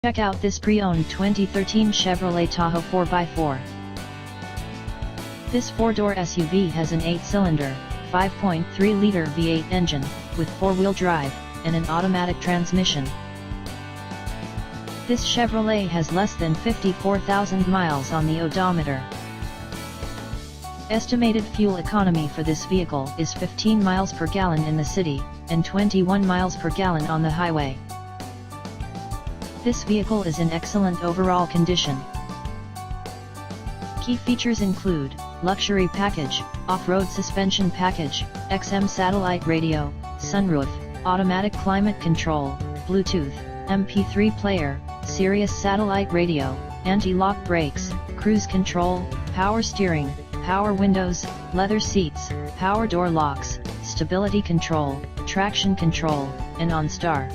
Check out this pre-owned 2013 Chevrolet Tahoe 4x4. This 4-door SUV has an 8-cylinder, 5.3-liter V8 engine, with 4-wheel drive, and an automatic transmission. This Chevrolet has less than 54,000 miles on the odometer. Estimated fuel economy for this vehicle is 15 miles per gallon in the city, and 21 miles per gallon on the highway. This vehicle is in excellent overall condition. Key features include luxury package, off-road suspension package, XM satellite radio, sunroof, automatic climate control, Bluetooth, MP3 player, Sirius satellite radio, anti-lock brakes, cruise control, power steering, power windows, leather seats, power door locks, stability control, traction control, and OnStar.